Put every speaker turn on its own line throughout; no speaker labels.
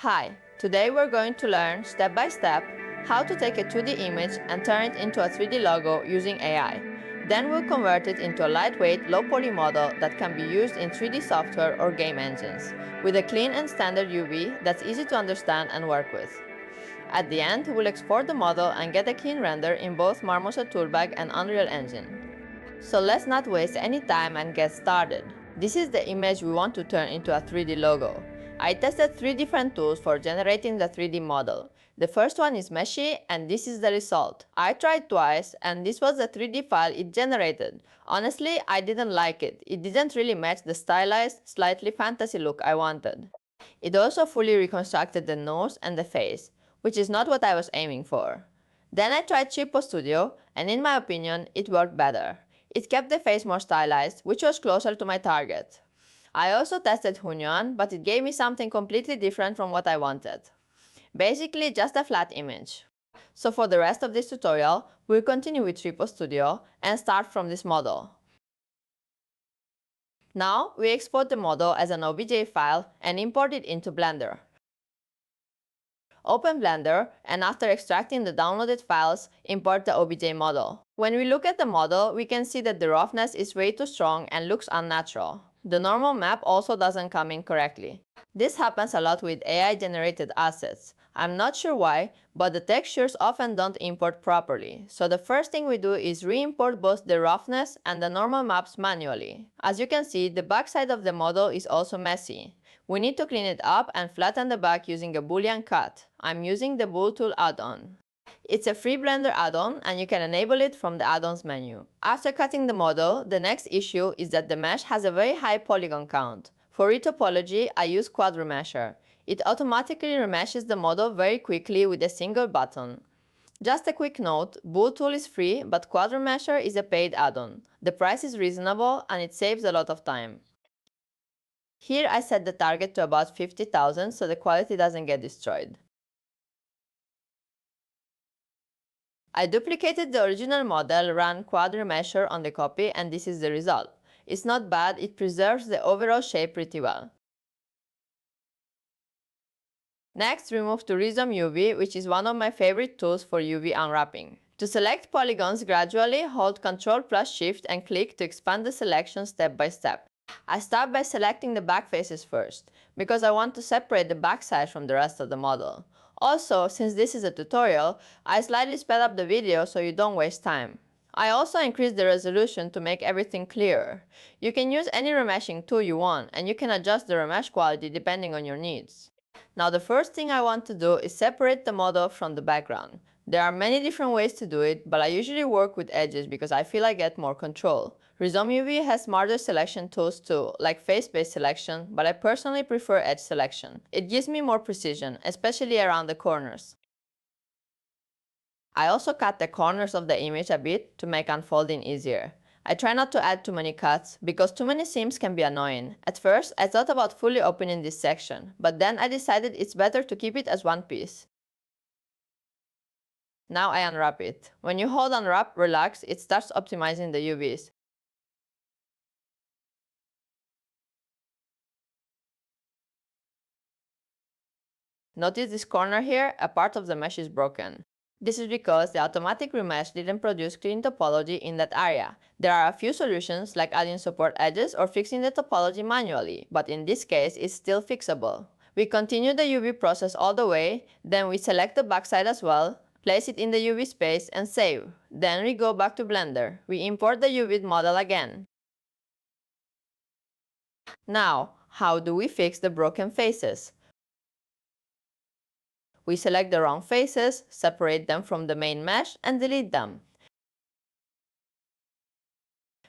Hi, today we're going to learn step by step how to take a 2D image and turn it into a 3D logo using AI. Then we'll convert it into a lightweight, low-poly model that can be used in 3D software or game engines, with a clean and standard UV that's easy to understand and work with. At the end, we'll export the model and get a clean render in both Marmoset Toolbag and Unreal Engine. So let's not waste any time and get started. This is the image we want to turn into a 3D logo. I tested 3 different tools for generating the 3D model. The first one is Meshy, and this is the result. I tried twice, and this was the 3D file it generated. Honestly, I didn't like it. It didn't really match the stylized, slightly fantasy look I wanted. It also fully reconstructed the nose and the face, which is not what I was aiming for. Then I tried Cheapo Studio, and in my opinion, it worked better. It kept the face more stylized, which was closer to my target. I also tested Hunyuan, but it gave me something completely different from what I wanted. Basically, just a flat image. So for the rest of this tutorial, we'll continue with Cheapo Studio and start from this model. Now, we export the model as an OBJ file and import it into Blender. Open Blender, and after extracting the downloaded files, import the OBJ model. When we look at the model, we can see that the roughness is way too strong and looks unnatural. The normal map also doesn't come in correctly. This happens a lot with AI-generated assets. I'm not sure why, but the textures often don't import properly. So the first thing we do is re-import both the roughness and the normal maps manually. As you can see, the backside of the model is also messy. We need to clean it up and flatten the back using a Boolean cut. I'm using the Bool Tool add-on. It's a free Blender add-on, and you can enable it from the add-ons menu. After cutting the model, the next issue is that the mesh has a very high polygon count. For retopology, I use Quad Remesher. It automatically remeshes the model very quickly with a single button. Just a quick note, Bool Tool is free, but Quad Remesher is a paid add-on. The price is reasonable and it saves a lot of time. Here I set the target to about 50,000 so the quality doesn't get destroyed. I duplicated the original model, ran Quad Remesher on the copy, and this is the result. It's not bad, it preserves the overall shape pretty well. Next, we move to Resume UV, which is one of my favorite tools for UV unwrapping. To select polygons gradually, hold Ctrl+Shift and click to expand the selection step by step. I start by selecting the back faces first, because I want to separate the backside from the rest of the model. Also, since this is a tutorial, I slightly sped up the video so you don't waste time. I also increased the resolution to make everything clearer. You can use any remeshing tool you want, and you can adjust the remesh quality depending on your needs. Now the first thing I want to do is separate the model from the background. There are many different ways to do it, but I usually work with edges because I feel I get more control. Resume UV has smarter selection tools too, like face-based selection, but I personally prefer edge selection. It gives me more precision, especially around the corners. I also cut the corners of the image a bit to make unfolding easier. I try not to add too many cuts, because too many seams can be annoying. At first, I thought about fully opening this section, but then I decided it's better to keep it as one piece. Now I unwrap it. When you hold Unwrap, Relax, it starts optimizing the UVs. Notice this corner here, a part of the mesh is broken. This is because the automatic remesh didn't produce clean topology in that area. There are a few solutions like adding support edges or fixing the topology manually, but in this case it's still fixable. We continue the UV process all the way, then we select the backside as well, place it in the UV space and save. Then we go back to Blender. We import the UV model again. Now, how do we fix the broken faces? We select the wrong faces, separate them from the main mesh, and delete them.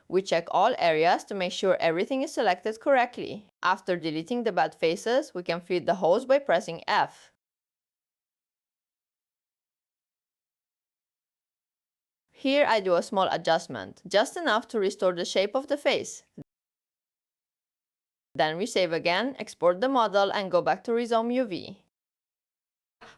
We check all areas to make sure everything is selected correctly. After deleting the bad faces, we can feed the host by pressing F. Here I do a small adjustment, just enough to restore the shape of the face. Then we save again, export the model, and go back to Resume UV.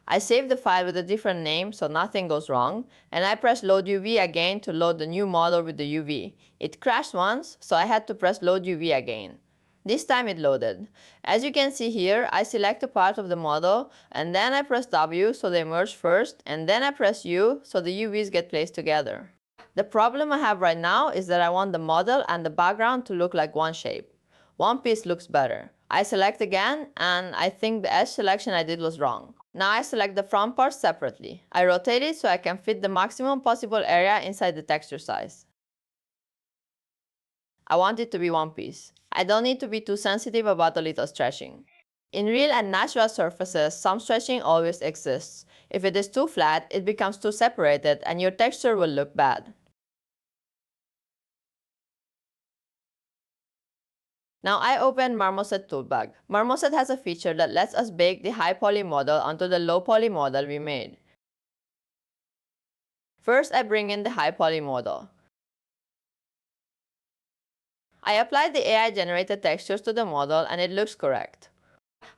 I save the file with a different name so nothing goes wrong, and I press Load UV again to load the new model with the UV. It crashed once, so I had to press Load UV again. This time it loaded. As you can see here, I select a part of the model, and then I press W so they merge first, and then I press U so the UVs get placed together. The problem I have right now is that I want the model and the background to look like one shape. One piece looks better. I select again, and I think the edge selection I did was wrong. Now I select the front part separately. I rotate it so I can fit the maximum possible area inside the texture size. I want it to be one piece. I don't need to be too sensitive about a little stretching. In real and natural surfaces, some stretching always exists. If it is too flat, it becomes too separated and your texture will look bad. Now I open Marmoset Toolbag. Marmoset has a feature that lets us bake the high poly model onto the low poly model we made. First, I bring in the high poly model. I apply the AI generated textures to the model and it looks correct.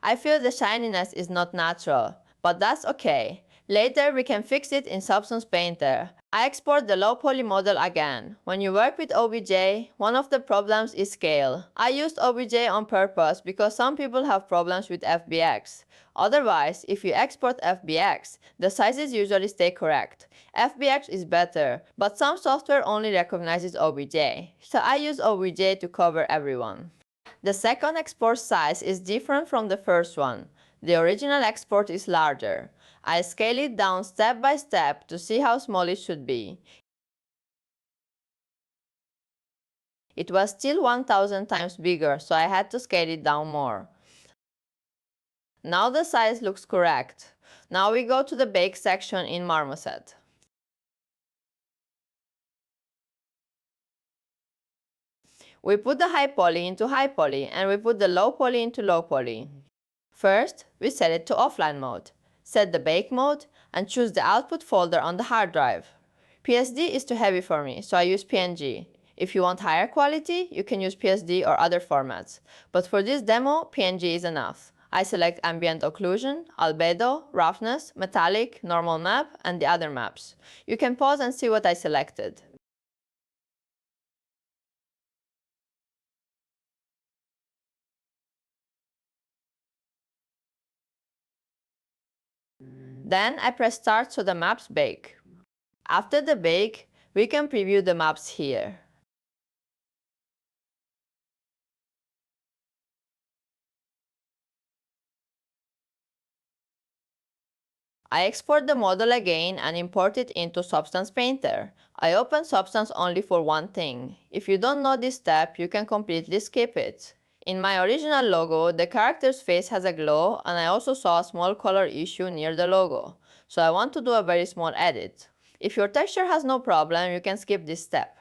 I feel the shininess is not natural, but that's okay. Later we can fix it in Substance Painter. I export the low poly model again. When you work with OBJ, one of the problems is scale. I used OBJ on purpose because some people have problems with FBX. Otherwise, if you export FBX, the sizes usually stay correct. FBX is better, but some software only recognizes OBJ, so I use OBJ to cover everyone. The second export size is different from the first one. The original export is larger. I scale it down step by step to see how small it should be. It was still 1000 times bigger, so I had to scale it down more. Now the size looks correct. Now we go to the bake section in Marmoset. We put the high poly into high poly and we put the low poly into low poly. First, we set it to offline mode. Set the bake mode and choose the output folder on the hard drive. PSD is too heavy for me, so I use PNG. If you want higher quality, you can use PSD or other formats. But for this demo, PNG is enough. I select ambient occlusion, albedo, roughness, metallic, normal map, and the other maps. You can pause and see what I selected. Then I press start so the maps bake. After the bake, we can preview the maps here. I export the model again and import it into Substance Painter. I open Substance only for one thing. If you don't know this step, you can completely skip it. In my original logo, the character's face has a glow and I also saw a small color issue near the logo. So I want to do a very small edit. If your texture has no problem, you can skip this step.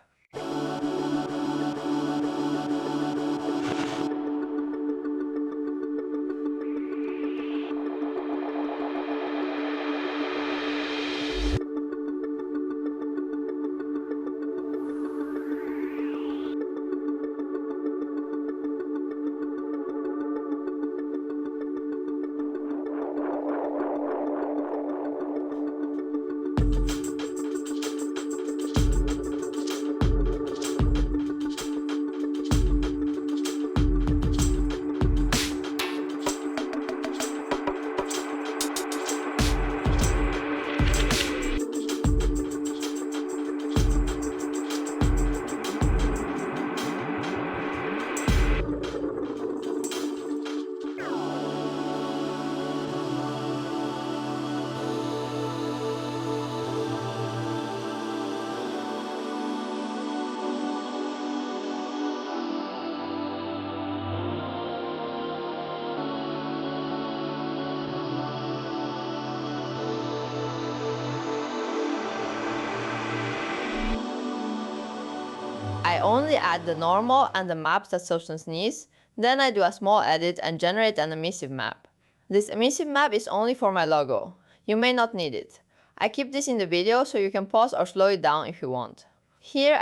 I only add the normal and the maps that Substance needs, then I do a small edit and generate an emissive map. This emissive map is only for my logo. You may not need it. I keep this in the video so you can pause or slow it down if you want. Here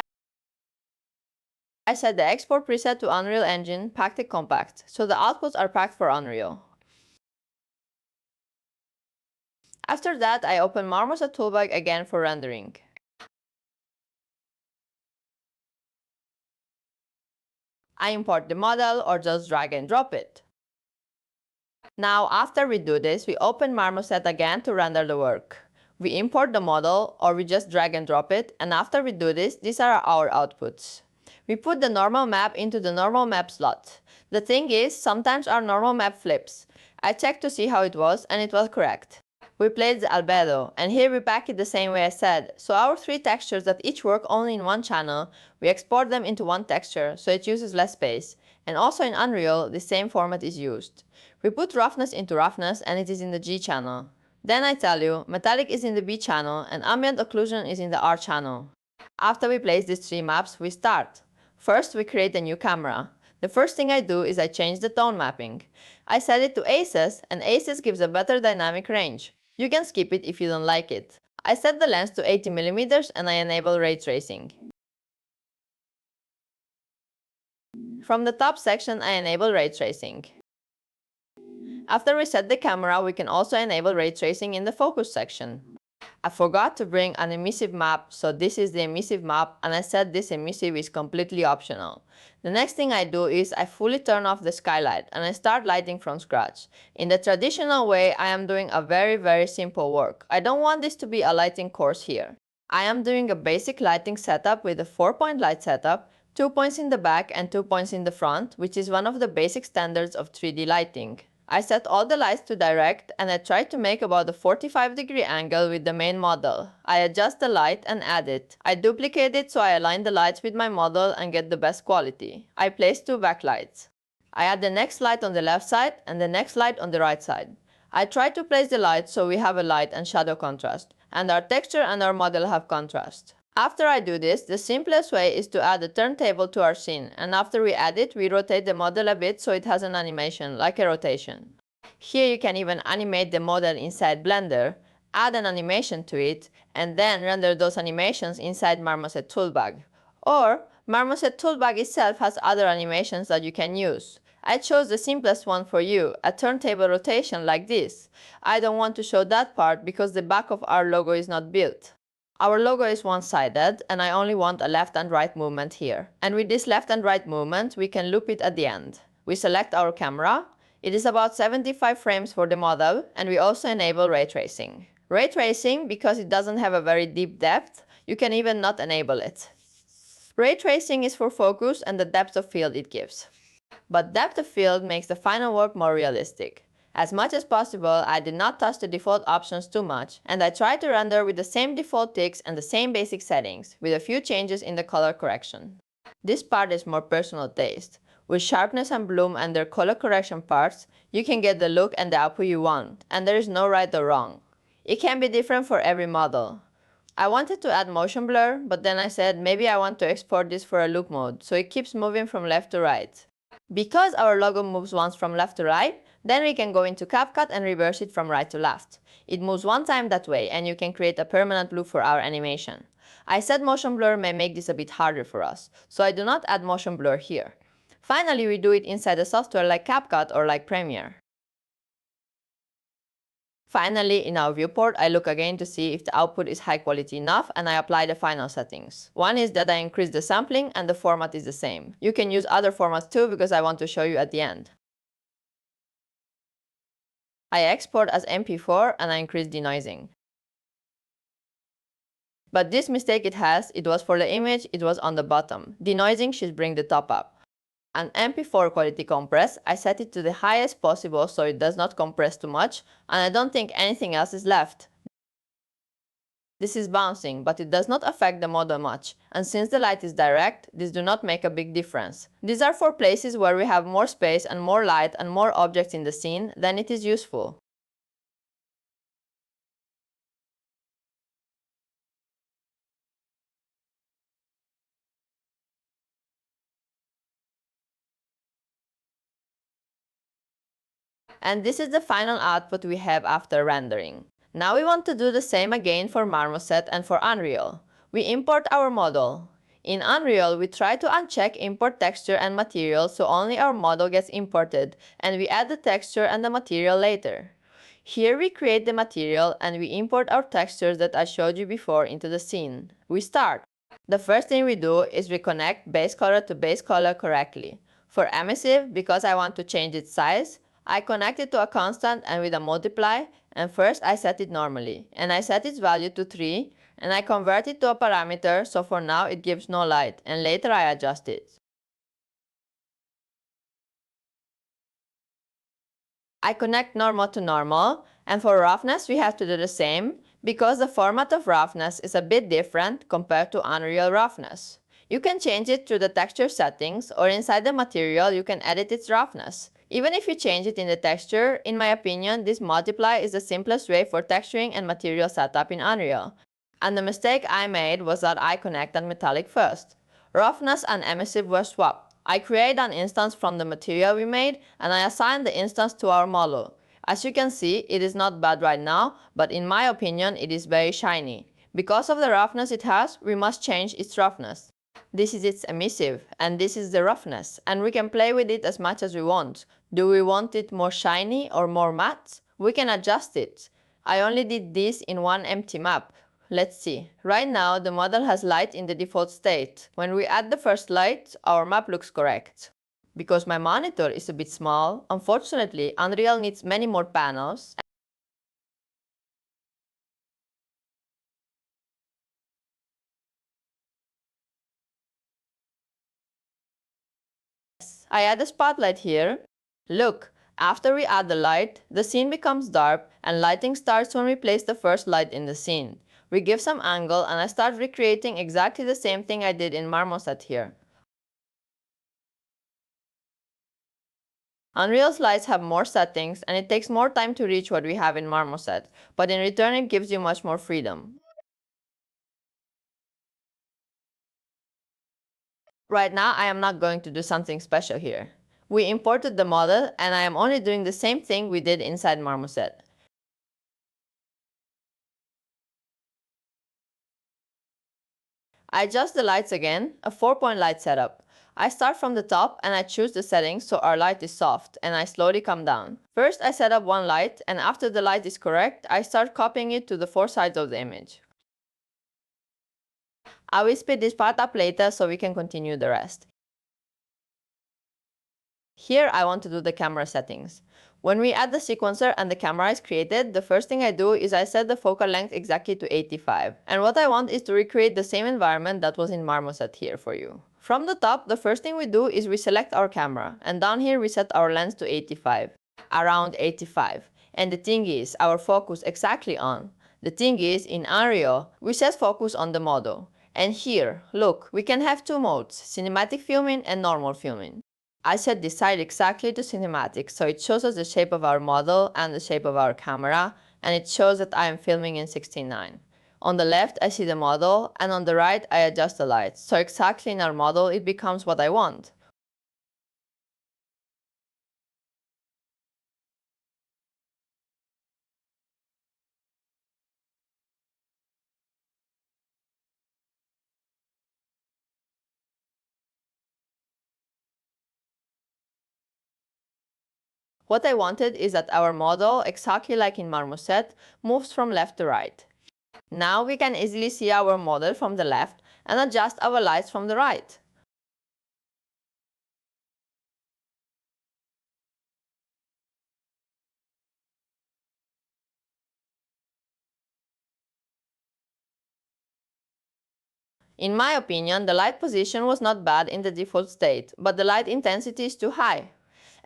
I set the export preset to Unreal Engine Packed Compact, so the outputs are packed for Unreal. After that, I open Marmoset Toolbag again for rendering. I import the model or just drag and drop it. Now, after we do this, we open Marmoset again to render the work. We import the model or we just drag and drop it, and after we do this, these are our outputs. We put the normal map into the normal map slot. The thing is, sometimes our normal map flips. I checked to see how it was, and it was correct. We played the albedo, and here we pack it the same way I said. So our 3 textures that each work only in one channel, we export them into one texture, so it uses less space. And also in Unreal, the same format is used. We put roughness into roughness, and it is in the G channel. Then I tell you, metallic is in the B channel, and ambient occlusion is in the R channel. After we place these 3 maps, we start. First, we create a new camera. The first thing I do is I change the tone mapping. I set it to ACES, and ACES gives a better dynamic range. You can skip it if you don't like it. I set the lens to 80mm and I enable ray tracing. From the top section, I enable ray tracing. After we set the camera, we can also enable ray tracing in the focus section. I forgot to bring an emissive map, so this is the emissive map, and I said this emissive is completely optional. The next thing I do is I fully turn off the skylight and I start lighting from scratch. In the traditional way, I am doing a very simple work. I don't want this to be a lighting course here. I am doing a basic lighting setup with a 4-point light setup, 2 points in the back and 2 points in the front, which is one of the basic standards of 3D lighting. I set all the lights to direct and I try to make about a 45-degree angle with the main model. I adjust the light and add it. I duplicate it so I align the lights with my model and get the best quality. I place 2 backlights. I add the next light on the left side and the next light on the right side. I try to place the lights so we have a light and shadow contrast, and our texture and our model have contrast. After I do this, the simplest way is to add a turntable to our scene, and after we add it, we rotate the model a bit so it has an animation, like a rotation. Here you can even animate the model inside Blender, add an animation to it, and then render those animations inside Marmoset Toolbag. Or, Marmoset Toolbag itself has other animations that you can use. I chose the simplest one for you, a turntable rotation like this. I don't want to show that part because the back of our logo is not built. Our logo is one-sided, and I only want a left and right movement here. And with this left and right movement, we can loop it at the end. We select our camera. It is about 75 frames for the model, and we also enable ray tracing. Ray tracing, because it doesn't have a very deep depth, you can even not enable it. Ray tracing is for focus and the depth of field it gives. But depth of field makes the final work more realistic. As much as possible, I did not touch the default options too much, and I tried to render with the same default ticks and the same basic settings, with a few changes in the color correction. This part is more personal taste. With sharpness and bloom and their color correction parts, you can get the look and the output you want, and there is no right or wrong. It can be different for every model. I wanted to add motion blur, but then I said maybe I want to export this for a loop mode, so it keeps moving from left to right. Because our logo moves once from left to right, then we can go into CapCut and reverse it from right to left. It moves one time that way, and you can create a permanent loop for our animation. I said motion blur may make this a bit harder for us, so I do not add motion blur here. Finally, we do it inside a software like CapCut or like Premiere. Finally, in our viewport, I look again to see if the output is high quality enough, and I apply the final settings. One is that I increase the sampling and the format is the same. You can use other formats too because I want to show you at the end. I export as MP4 and I increase denoising. But this mistake it has, it was for the image, it was on the bottom. Denoising should bring the top up. An MP4 quality compress, I set it to the highest possible so it does not compress too much, and I don't think anything else is left. This is bouncing, but it does not affect the model much, and since the light is direct, this do not make a big difference. These are for places where we have more space and more light and more objects in the scene, then it is useful. And this is the final output we have after rendering. Now we want to do the same again for Marmoset and for Unreal. We import our model. In Unreal, we try to uncheck import texture and material so only our model gets imported, and we add the texture and the material later. Here we create the material and we import our textures that I showed you before into the scene. We start. The first thing we do is we connect base color to base color correctly. For emissive, because I want to change its size, I connect it to a constant and with a multiply, and first I set it normally, and I set its value to 3, and I convert it to a parameter, so for now it gives no light, and later I adjust it. I connect normal to normal, and for roughness we have to do the same, because the format of roughness is a bit different compared to Unreal roughness. You can change it through the texture settings, or inside the material you can edit its roughness. Even if you change it in the texture, in my opinion, this multiply is the simplest way for texturing and material setup in Unreal. And the mistake I made was that I connected metallic first. Roughness and emissive were swapped. I create an instance from the material we made, and I assign the instance to our model. As you can see, it is not bad right now, but in my opinion it is very shiny. Because of the roughness it has, we must change its roughness. This is its emissive, and this is the roughness, and we can play with it as much as we want. Do we want it more shiny or more matte? We can adjust it. I only did this in one empty map. Let's see. Right now, the model has light in the default state. When we add the first light, our map looks correct. Because my monitor is a bit small, unfortunately, Unreal needs many more panels. I add a spotlight here. Look, after we add the light, the scene becomes dark and lighting starts when we place the first light in the scene. We give some angle and I start recreating exactly the same thing I did in Marmoset here. Unreal's lights have more settings and it takes more time to reach what we have in Marmoset, but in return it gives you much more freedom. Right now I am not going to do something special here. We imported the model and I am only doing the same thing we did inside Marmoset. I adjust the lights again, a 4-point light setup. I start from the top and I choose the settings so our light is soft and I slowly come down. First I set up one light and after the light is correct, I start copying it to the 4 sides of the image. I will speed this part up later so we can continue the rest. Here I want to do the camera settings. When we add the sequencer and the camera is created, the first thing I do is I set the focal length exactly to 85. And what I want is to recreate the same environment that was in Marmoset here for you. From the top, the first thing we do is we select our camera, and down here we set our lens to 85. Around 85. And the thing is, our focus exactly on. The thing is, in Unreal, we set focus on the model. And here, look, we can have two modes, cinematic filming and normal filming. I set this side exactly to cinematic, so it shows us the shape of our model and the shape of our camera, and it shows that I am filming in 16:9. On the left, I see the model, and on the right, I adjust the lights, so exactly in our model, it becomes what I want. What I wanted is that our model, exactly like in Marmoset, moves from left to right. Now we can easily see our model from the left and adjust our lights from the right. In my opinion, the light position was not bad in the default state, but the light intensity is too high.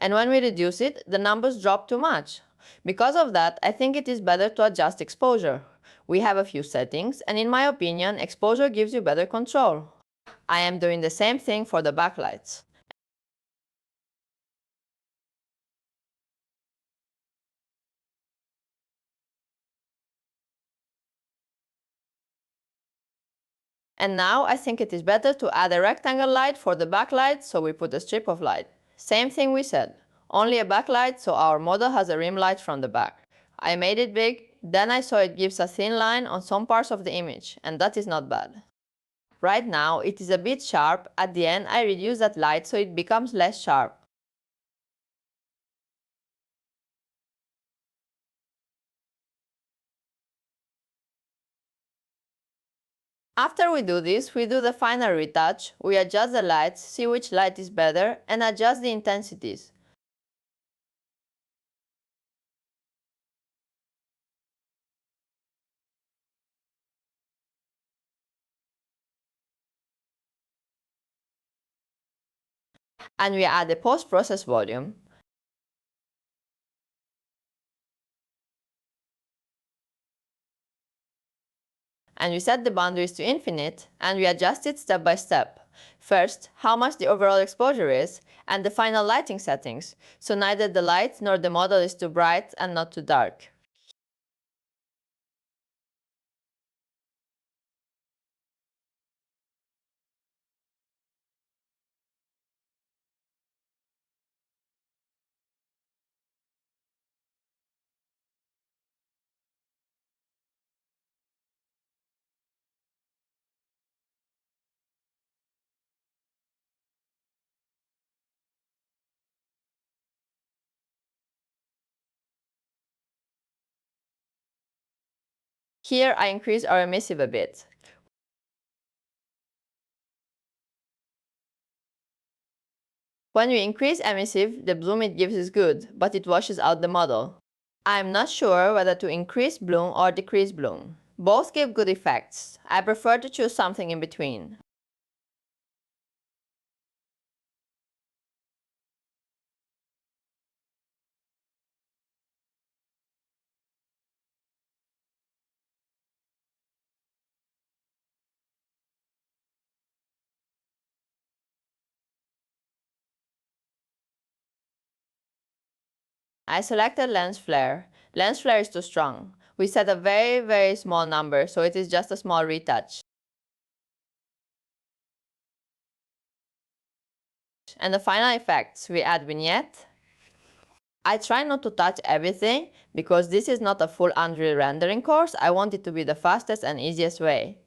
And when we reduce it, the numbers drop too much. Because of that, I think it is better to adjust exposure. We have a few settings, and in my opinion, exposure gives you better control. I am doing the same thing for the backlights. And now I think it is better to add a rectangle light for the backlight, so we put a strip of light. Same thing we said, only a backlight so our model has a rim light from the back. I made it big, then I saw it gives a thin line on some parts of the image, and that is not bad. Right now it is a bit sharp, at the end I reduce that light so it becomes less sharp. After we do this, we do the final retouch, we adjust the lights, see which light is better, and adjust the intensities. And we add a post-process volume. And we set the boundaries to infinite, and we adjust it step by step. First, how much the overall exposure is, and the final lighting settings, so neither the light nor the model is too bright and not too dark. Here I increase our emissive a bit. When we increase emissive, the bloom it gives is good, but it washes out the model. I am not sure whether to increase bloom or decrease bloom. Both give good effects. I prefer to choose something in between. I selected lens flare. Lens flare is too strong. We set a very small number, so it is just a small retouch. And the final effects, we add vignette. I try not to touch everything, because this is not a full Unreal rendering course. I want it to be the fastest and easiest way.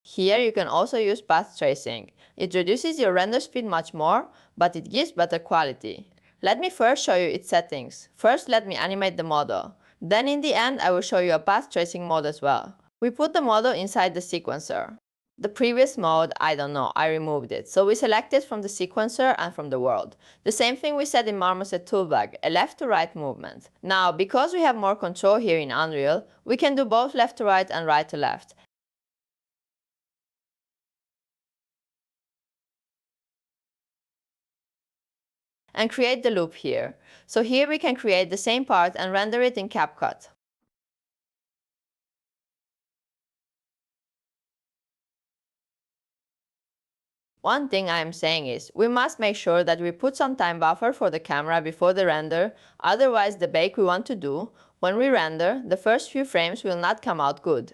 Here you can also use path tracing. It reduces your render speed much more, but it gives better quality. Let me first show you its settings. First, let me animate the model. Then in the end, I will show you a path tracing mode as well. We put the model inside the sequencer. The previous mode, I don't know, I removed it. So we select it from the sequencer and from the world. The same thing we said in Marmoset Toolbag, a left to right movement. Now, because we have more control here in Unreal, we can do both left to right and right to left. And create the loop here. So here we can create the same part and render it in CapCut. One thing I am saying is, we must make sure that we put some time buffer for the camera before the render, otherwise the bake we want to do, when we render, the first few frames will not come out good.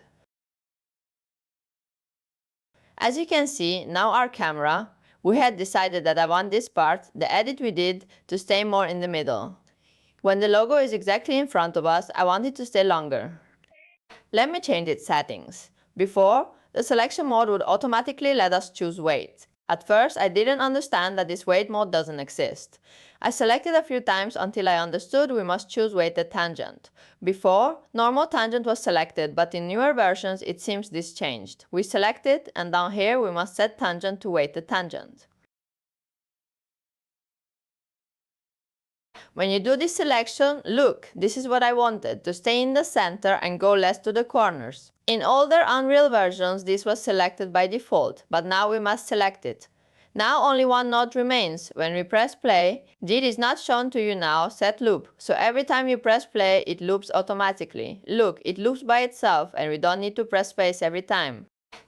As you can see, now our camera, we had decided that I want this part, the edit we did, to stay more in the middle. When the logo is exactly in front of us, I want it to stay longer. Let me change its settings. Before, the selection mode would automatically let us choose weight. At first, I didn't understand that this weight mode doesn't exist. I selected a few times until I understood we must choose weighted tangent. Before, normal tangent was selected, but in newer versions it seems this changed. We select it, and down here we must set tangent to weighted tangent. When you do this selection, look, this is what I wanted, to stay in the center and go less to the corners. In older Unreal versions, this was selected by default, but now we must select it. Now only one node remains. When we press play, did is not shown to you now, set loop. So every time you press play, it loops automatically. Look, it loops by itself and we don't need to press space every time.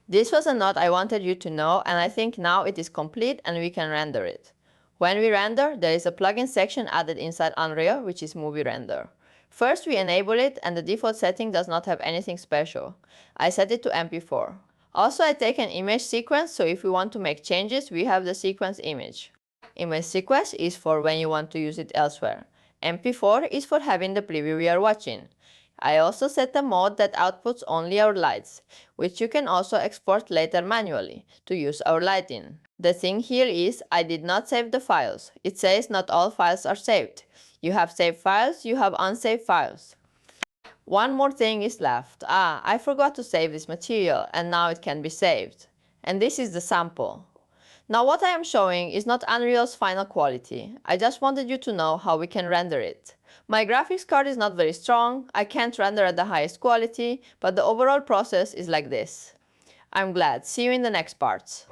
This was a node I wanted you to know, and I think now it is complete and we can render it. When we render, there is a plugin section added inside Unreal, which is Movie Render. First we enable it, and the default setting does not have anything special. I set it to MP4. Also, I take an image sequence, so if we want to make changes, we have the sequence image. Image sequence is for when you want to use it elsewhere. MP4 is for having the preview we are watching. I also set a mode that outputs only our lights, which you can also export later manually to use our lighting. The thing here is, I did not save the files. It says not all files are saved. You have saved files, you have unsaved files. One more thing is left. I forgot to save this material and now it can be saved. And this is the sample. Now what I am showing is not Unreal's final quality. I just wanted you to know how we can render it. My graphics card is not very strong, I can't render at the highest quality, but the overall process is like this. I'm glad. See you in the next parts.